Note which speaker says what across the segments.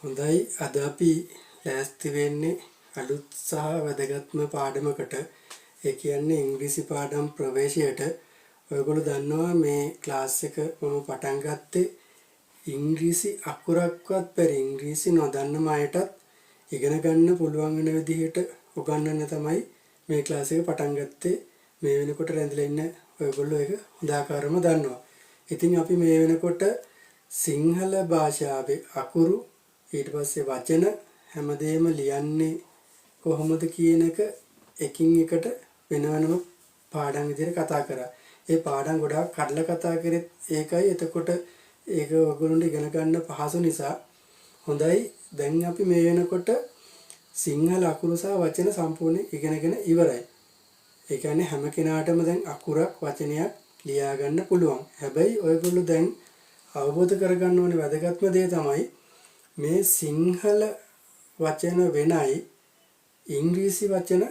Speaker 1: හොඳයි අද අපි ලෑස්ති වෙන්නේ අලුත් සහ වැදගත්ම පාඩමකට. ඒ කියන්නේ ඉංග්‍රීසි පාඩම් ප්‍රවේශයට. ඔයගොල්ලෝ දන්නවා මේ ක්ලාස් එක මම පටන් ගත්තේ ඉංග්‍රීසි අකුරක්වත් බැරි ඉංග්‍රීසි නොදන්න අයටත් ඉගෙන ගන්න පුළුවන් වෙන විදිහට උගන්වන්න තමයි මේ ක්ලාස් එක පටන් ගත්තේ. මේ වෙනකොට රැඳිලා ඉන්න ඔයගොල්ලෝ ඒක හොඳාකාරව දන්නවා. ඉතින් අපි මේ වෙනකොට සිංහල භාෂාවේ අකුරු ඊට පස්සේ වචන හැමදේම ලියන්නේ කොහොමද කියන එක එකින් එකට වෙනවම පාඩම් විදිහට කතා කරා. ඒ පාඩම් ගොඩාක් කඩලා කතා කරෙත් ඒකයි. එතකොට ඒක ඔයගොල්ලන්ට ඉගෙන ගන්න පහසු නිසා හොඳයි. දැන් අපි මේ වෙනකොට සිංහල අකුරු සහ වචන සම්පූර්ණයෙන් ඉගෙනගෙන ඉවරයි. ඒ කියන්නේ හැම කෙනාටම දැන් අකුරක් වචනයක් ලියා ගන්න පුළුවන්. හැබැයි ඔයගොල්ලෝ දැන් අවබෝධ කරගන්න ඕනේ වැදගත්ම දේ තමයි මේ සිංහල වචන වෙනයි ඉංග්‍රීසි වචන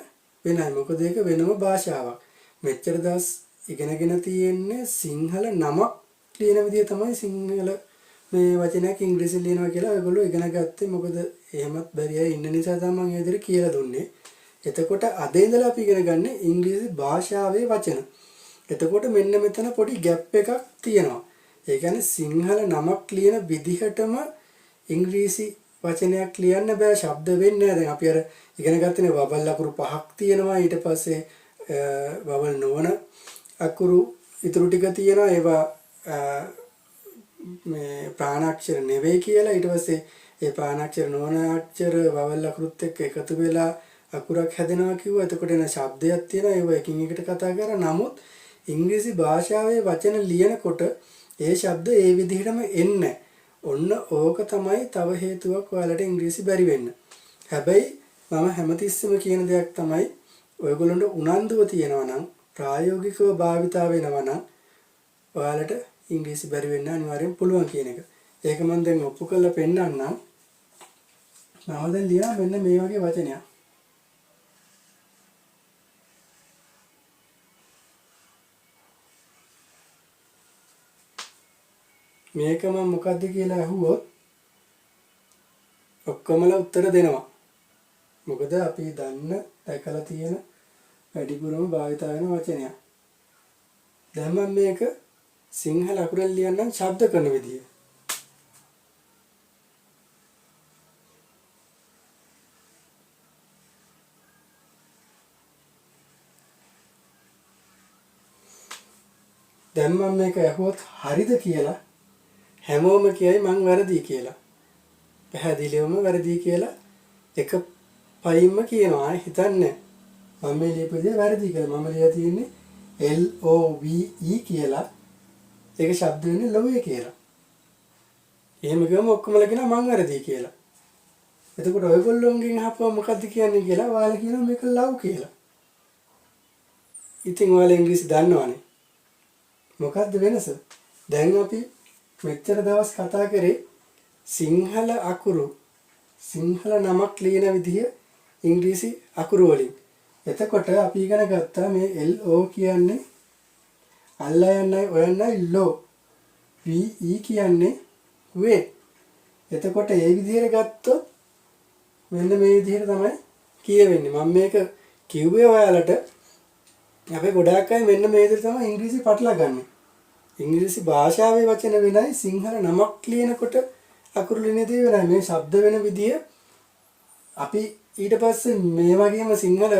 Speaker 1: වෙනයි. මොකද ඒක වෙනම භාෂාවක්. මෙච්චර දවස් ඉගෙනගෙන තියෙන්නේ සිංහල නමක් ලියන විදිය තමයි සිංහල මේ වචනයක් ඉංග්‍රීසි ලියනවා කියලා ඔයගොල්ලෝ ඉගෙන ගත්තේ. මොකද එහෙමත් බැරි අය ඉන්න නිසා තමයි මම ඒ විදිහට කියලා දුන්නේ. එතකොට අද ඉඳලා අපි ඉගෙන ගන්න ඉංග්‍රීසි භාෂාවේ වචන. එතකොට මෙන්න මෙතන පොඩි ગેප් එකක් තියෙනවා. ඒ කියන්නේ සිංහල නමක් ලියන විදිහටම ඉංග්‍රීසි වචනයක් ලියන්න බෑ. ශබ්ද වෙන්නේ නැහැ. දැන් අපි අර ඉගෙන ගත්තනේ වවල් අකුරු 5ක් තියෙනවා. ඊට පස්සේ වවල් නොවන අකුරු ඉතුරු ටික තියෙනවා. ඒවා මේ ප්‍රාණාක්ෂර නෙවෙයි කියලා. ඊට පස්සේ ඒ ප්‍රාණාක්ෂර නොවන අක්ෂර වවල් අකුරුත් එක්ක එකතු වෙලා අකුරක් හැදෙනවා කිව්වා. එතකොට එන ශබ්දයක් තියෙනවා. ඒවා එකින් එකට කතා කරා. නමුත් ඉංග්‍රීසි භාෂාවේ වචන ලියනකොට ඒ ශබ්ද ඒ විදිහටම එන්නේ. ඔන්න ඕක තමයි තව හේතුවක් ඔයාලට ඉංග්‍රීසි බැරි වෙන්න. හැබැයි මම හැමතිස්සෙම කියන දෙයක් තමයි ඔයගොල්ලන්ට උනන්දුව තියෙනවා නම් ප්‍රායෝගිකව භාවිතා වෙනවා නම් ඔයාලට ඉංග්‍රීසි බැරි වෙන්න අනිවාර්යෙන් පුළුවන් කියන එක. ඒක මම දැන් ඔප්පු කරලා පෙන්නන්නම්. මම දැන් ලියනවා මෙන්න මේ වගේ වචනයක්. මේක මම මොකද්ද කියලා අහුවොත් ඔක්කොමලා උත්තර දෙනවා. මොකද අපි දන්න දැකලා තියෙන වැඩිපුරම භාවිත වෙන වචනයක්. දැන් මම මේක සිංහල අකුරෙන් ලියන්නම් ශබ්ද කරන විදිය. දැන් මම මේක අහුවොත් හරිද කියලා හැමෝම කියයි මං වැරදි කියලා. පැහැදිලිවම වැරදි කියලා එක පයින්ම කියනවා. හිතන්නේ මම මේ ලියපු දේ වැරදි කියලා. මම ලියලා තියෙන්නේ LOVE කියලා. ඒක ශබ්ද වෙන්නේ ලොවේ කියලා. එහෙම ගියම ඔක්කොමලා කියනවා මං වැරදි කියලා. එතකොට ඔයගොල්ලෝන්ගෙන් අහපුවා මොකද්ද කියන්නේ කියලා ඔයාලා කියනවා මේක ලව් කියලා. ඉතින් ඔයාලා ඉංග්‍රීසි දන්නවනේ. මොකද්ද වෙනස? දැන් අපි මෙච්චර දවස් කතා කරේ සිංහල අකුරු සිංහල නමක් ලියන විදිය ඉංග්‍රීසි අකුරු වලින්. එතකොට අපි ඉගෙන ගත්තා මේ LO කියන්නේ අල්ලා යන්නයි ඔයන්නයි ලෝ. VE කියන්නේ වේ. එතකොට ඒ විදිහට ගත්තොත් මෙන්න මේ විදිහට තමයි කියවෙන්නේ. මම මේක කිව්වේ ඔයාලට අපි ගොඩාක් අය මෙන්න මේ විදිහට තමයි ඉංග්‍රීසි පටලවා ගන්න. ඉංග්‍රීසි භාෂාවේ වචන වෙනයි සිංහල නමක් ලියනකොට අකුරු ලියන දේ වෙනයි. මේ ශබ්ද වෙන විදිය අපි ඊට පස්සේ මේ වගේම සිංහල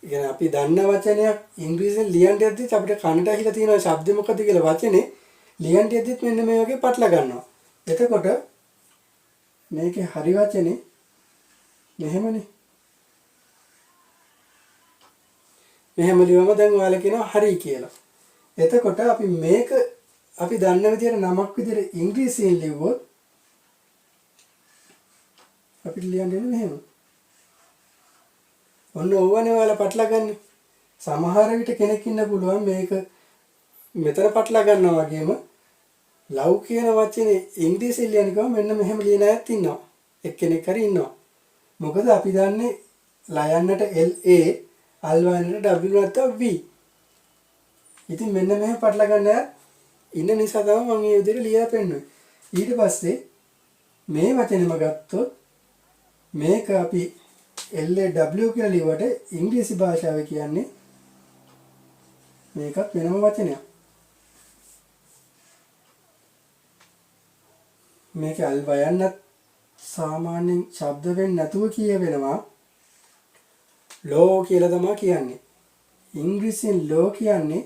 Speaker 1: يعني අපි දන්න වචනයක් ඉංග්‍රීසියෙන් ලියන්න යද්දිත් අපිට කනට ඇහිලා තියෙන ශබ්ද මොකද කියලා වචනේ ලියන්න යද්දිත් මෙන්න මේ වගේ පටලවා ගන්නවා. එතකොට මේකේ හරි වචනේ මෙහෙමනේ. මෙහෙම ලියවම දැන් ඔයාලා කියනවා හරි කියලා. එතකොට අපි මේක අපි දන්න විදිහට නමක් විදිහට ඉංග්‍රීසියෙන් ලිව්වොත් අපිට ලියන්නේ මෙහෙම. ඔන්න ඕවනේ ඔයාලා පටලවා ගන්න. සමහර විට කෙනෙක් ඉන්න පුළුවන් මේක මෙතන පටලවා ගන්නවා වගේම ලව් කියන වචනේ ඉංග්‍රීසියෙන් ලියන ගමන් මෙන්න මෙහෙම ලියන අයත් ඉන්නවා. එක්කෙනෙක් හරි ඉන්නවා. මොකද අපි දන්නේ ලයන්නට LA අල්වන්නට W නැත්නම් V. ඉතින් මෙන්න මෙහෙම පටලවා ගන්න ඉන්න නිසා තමයි මම මේ විදිහට ලියලා පෙන්නන්නේ. ඊට පස්සේ මේ වචනේම ගත්තොත් මේක අපි LAW කියලා ලියුවට ඉංග්‍රීසි භාෂාවේ කියන්නේ මේකත් වෙනම වචනයක්. මේක අල්වයන්නත් සාමාන්‍යයෙන් ශබ්ද වෙන්නේ නැතුව කියවෙනවා. ලෝ කියලා තමයි කියන්නේ. ඉංග්‍රීසියෙන් ලෝ කියන්නේ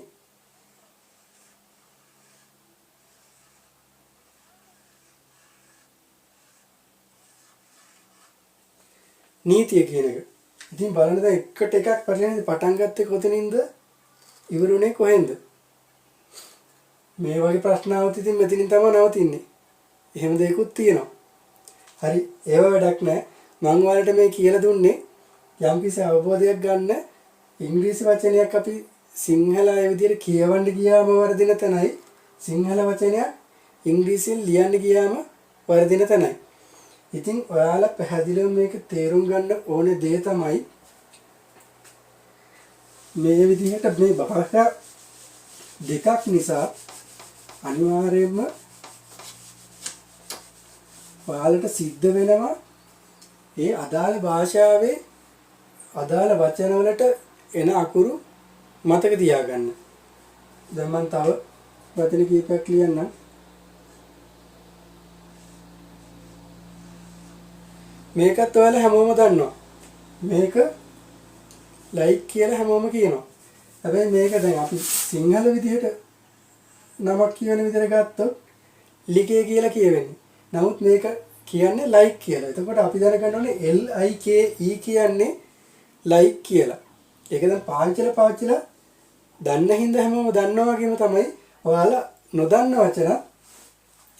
Speaker 1: නීතිය කියන එක. ඉතින් බලන්න දැන් එකට එකක් පරිලෙන්නේ පටන් ගත්තේ කොතනින්ද? ඉවරුනේ කොහෙන්ද? මේ වගේ ප්‍රශ්න આવුත් ඉතින් මෙතනින් තමයි නවතින්නේ. එහෙම දෙයක්ත් තියෙනවා. හරි ඒව වැඩක් නැහැ. මම ඔයාලට මේ කියලා දුන්නේ යම්කිසි අවබෝධයක් ගන්න ඉංග්‍රීසි වචනයක් අපි සිංහල ඒ විදිහට කියවන්න ගියාම වර්ධින තැනයි සිංහල වචනයක් ඉංග්‍රීසියෙන් ලියන්න ගියාම වර්ධින තැනයි. ඉතින් ඔයාලා පැහැදිලිව මේක තේරුම් ගන්න ඕනේ දේ තමයි මේ විදිහට මේ භාෂා දෙකක් නිසා අනිවාර්යයෙන්ම ඔයාලට සිද්ධ වෙනවා ඒ අදාළ භාෂාවේ අදාළ වචන වලට එන අකුරු මතක තියාගන්න. දැන් මම තව වචන කීපයක් ලියන්නම්. මේකත් ඔයාලා හැමෝම දන්නවා. මේක ලයික් කියලා හැමෝම කියනවා. හැබැයි මේක දැන් අපි සිංහල විදිහට නමක් කියන විදිහට ගත්තොත් ලිකේ කියලා කියවෙන්නේ. නමුත් මේක කියන්නේ ලයික් කියලා. එතකොට අපි දැනගන්න ඕනේ LIKE කියන්නේ ලයික් කියලා. ඒක දැන් පාවිච්චිලා දන්න හින්දා හැමෝම දන්නවා වගේම තමයි ඔයාලා නොදන්න වචන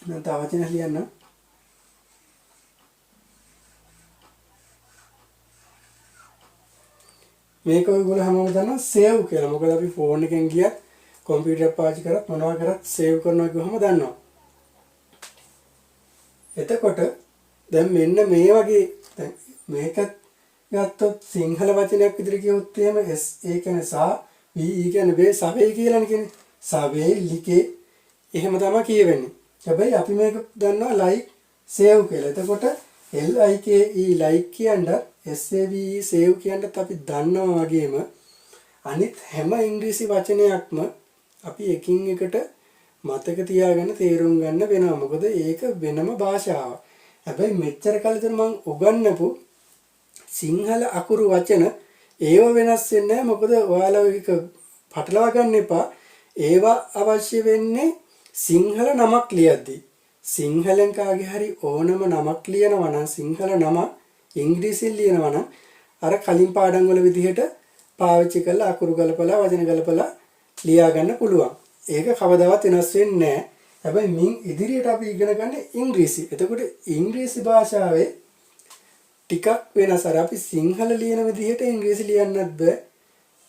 Speaker 1: මම තව වචන ලියන්නම්. මේක ඔයගොල්ලෝ හැමෝම දන්නවා සේව් කියලා. මොකද අපි ෆෝන් එකෙන් ගියත් කම්පියුටර් එක පාවිච්චි කරත් මොනවා කරත් සේව් කරනවා කියවම දන්නවා. එතකොට දැන් මෙන්න මේ වගේ දැන් මේකත් ගත්තොත් සිංහල වචනයක් විදිහට කියවොත් එහෙම S ඒ කියන්නේ සා V E කියන්නේ වේ සවේ කියලානේ කියන්නේ. සවේ ලිකේ එහෙම තමයි කියවෙන්නේ. හැබැයි අපි මේක දන්නවා ලයික් සේව් කියලා. එතකොට LIKE ලයික් කියනද SAVE සේව් කියනත් අපි දන්නවා වගේම අනිත් හැම ඉංග්‍රීසි වචනයක්ම අපි එකින් එකට මතක තියාගන්න තේරුම් ගන්න වෙනවා. මොකද ඒක වෙනම භාෂාවක්. හැබැයි මෙච්චර කාලෙතර මම උගන්වපු සිංහල අකුරු වචන ඒව වෙනස් වෙන්නේ නැහැ. මොකද ඔයාලා ඒක පටලවා ගන්න එපා. ඒවා අවශ්‍ය වෙන්නේ සිංහල නමක් ලියද්දී. සිංහලෙන් කාගේ හරි ඕනම නමක් ලියනවා නම් සිංහල නම ඉංග්‍රීසියෙන් ලියනවා නම් අර කලින් පාඩම් වල විදිහට පාවිච්චි කරලා අකුරු ගලපලා වචන ගලපලා ලියා ගන්න පුළුවන්. ඒක කවදාවත් වෙනස් වෙන්නේ නැහැ. හැබැයි මින් ඉදිරියට අපි ඉගෙන ගන්න ඉංග්‍රීසි. එතකොට ඉංග්‍රීසි භාෂාවේ ටිකක් වෙනස්. අර අපි සිංහල ලියන විදිහට ඉංග්‍රීසි ලියන්නත් බෑ.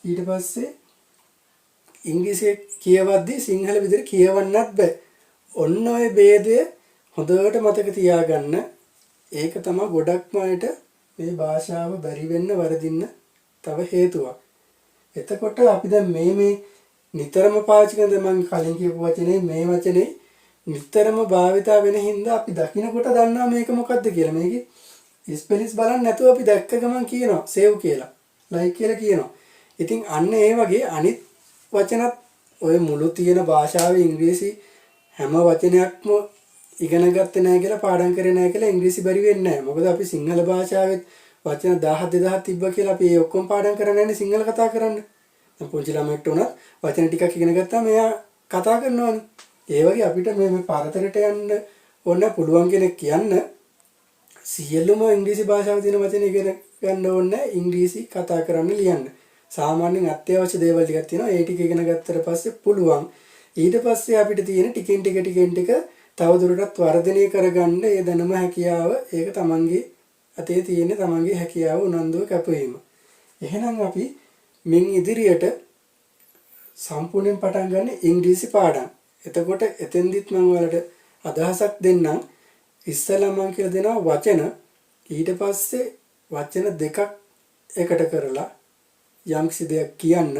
Speaker 1: ඊට පස්සේ ඉංග්‍රීසි කියවද්දී සිංහල විදිහට කියවන්නත් බෑ. ඔන්න ඔය ભેදය හොඳට මතක තියාගන්න. ඒක තමයි ගොඩක්ම අයට මේ භාෂාව බැරි වෙන්න වරදින්න තව හේතුවක්. එතකොට අපි දැන් මේ නිතරම පාවිච්චි කරන මම කලින් කියපු වචනේ මේ වචනේ නිතරම භාවිතා වෙන හින්දා අපි දකින්නකොට දන්නවා මේක මොකක්ද කියලා. මේකේ ස්පෙලිස් බලන්න නැතුව අපි දැක්ක ගමන් කියනවා සේව් කියලා, ලයික් කියලා කියනවා. ඉතින් අන්න ඒ වගේ අනිත් වචනත් ඔය මුළු තියෙන භාෂාවේ ඉංග්‍රීසි හැම වචනයක්ම ඉගෙන ගත්තේ නැහැ කියලා පාඩම් කරේ නැහැ කියලා ඉංග්‍රීසි බැරි වෙන්නේ නැහැ. මොකද අපි සිංහල භාෂාවෙත් වචන 1000 2000 තිබ්බා කියලා අපි ඒ ඔක්කොම පාඩම් කරන්නේ නැහැ සිංහල කතා කරන්න. දැන් පුංචි ළමයෙක්ට උනත් වචන ටිකක් ඉගෙන ගත්තාම එයා කතා කරනවානේ. ඒ වගේ අපිට මේ පරතරයට යන්න ඕන පුළුවන් කෙනෙක් කියන්න සියලුම ඉංග්‍රීසි භාෂාවේ තියෙන වචන ඉගෙන ගන්න ඕනේ ඉංග්‍රීසි කතා කරන්න ලියන්න. සාමාන්‍යයෙන් අත්‍යවශ්‍ය දේවල් ටිකක් තියෙනවා. ඒ ටික ඉගෙන ගත්තට පස්සේ පුළුවන්. ඊට පස්සේ අපිට තියෙන ටිකෙන් ටික තවදුරටත් වර්ධනය කරගන්න ඒ දැනුම හැකියාව ඒක තමන්ගේ අතේ තියෙන තමන්ගේ හැකියාව උනන්දුව කැපවීම. එහෙනම් අපි මින් ඉදිරියට සම්පූර්ණයෙන් පටන් ගන්න ඉංග්‍රීසි පාඩම්. එතකොට එතෙන්දිත් මම ඔයාලට අදහසක් දෙන්නම්. ඉස්සෙල්ලා මම කියලා දෙනවා වචන. ඊට පස්සේ වචන දෙකක් එකට කරලා යම්කිසි දෙයක් කියන්න.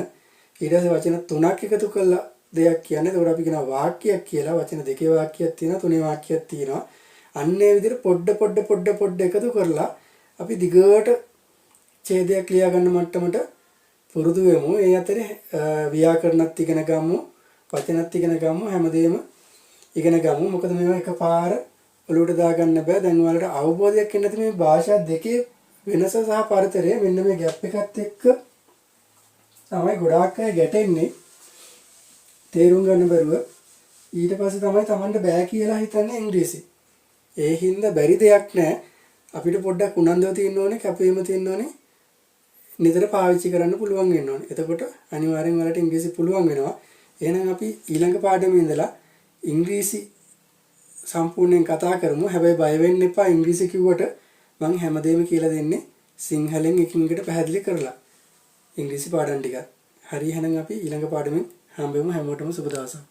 Speaker 1: ඊට පස්සේ වචන තුනක් එකතු කරලා දෙයක් කියන්නේ. ඒකට අපි කියනවා වාක්‍යයක් කියලා. වචන දෙකේ වාක්‍යයක් තියෙනවා, තුනේ වාක්‍යයක් තියෙනවා. අන්න ඒ විදිහට පොඩ එකතු කරලා අපි දිගට ඡේදයක් ලියා ගන්න මට්ටමට පුරුදු වෙමු. ඒ අතරේ ව්‍යාකරණත් ඉගෙන ගමු, වචනත් ඉගෙන ගමු, හැමදේම ඉගෙන ගමු. මොකද මේවා එකපාර ඔලුවට දාගන්න බෑ. දැන් ඔයාලට අවබෝධයක් එන්න මේ භාෂා දෙකේ වෙනස සහ පරතරය මෙන්න මේ ગેප් එකත් එක්ක තමයි ගොඩාක් අය ගැටෙන්නේ. තේරුම් ගන්න බැරුව ඊට පස්සේ තමයි Tamanට බෑ කියලා හිතන්නේ ඉංග්‍රීසි. ඒ හින්දා බැරි දෙයක් නෑ. අපිට පොඩ්ඩක් උනන්දුව තියෙන්න ඕනේ, කැපවීම තියෙන්න ඕනේ. නිතර පාවිච්චි කරන්න පුළුවන් වෙන්න ඕනේ. එතකොට අනිවාර්යෙන් ඔයාලට ඉංග්‍රීසි පුළුවන් වෙනවා. එහෙනම් අපි ඊළඟ පාඩමේ ඉඳලා ඉංග්‍රීසි සම්පූර්ණයෙන් කතා කරමු. හැබැයි බය වෙන්න එපා. ඉංග්‍රීසි කිව්වට මම හැමදේම කියලා දෙන්නේ සිංහලෙන් එකින් එකට පැහැදිලි කරලා. ඉංග්‍රීසි පාඩම් ටික. හරි එහෙනම් අපි ඊළඟ පාඩමෙන් හම්බෙමු. හැමෝටම සුබ දවසක්.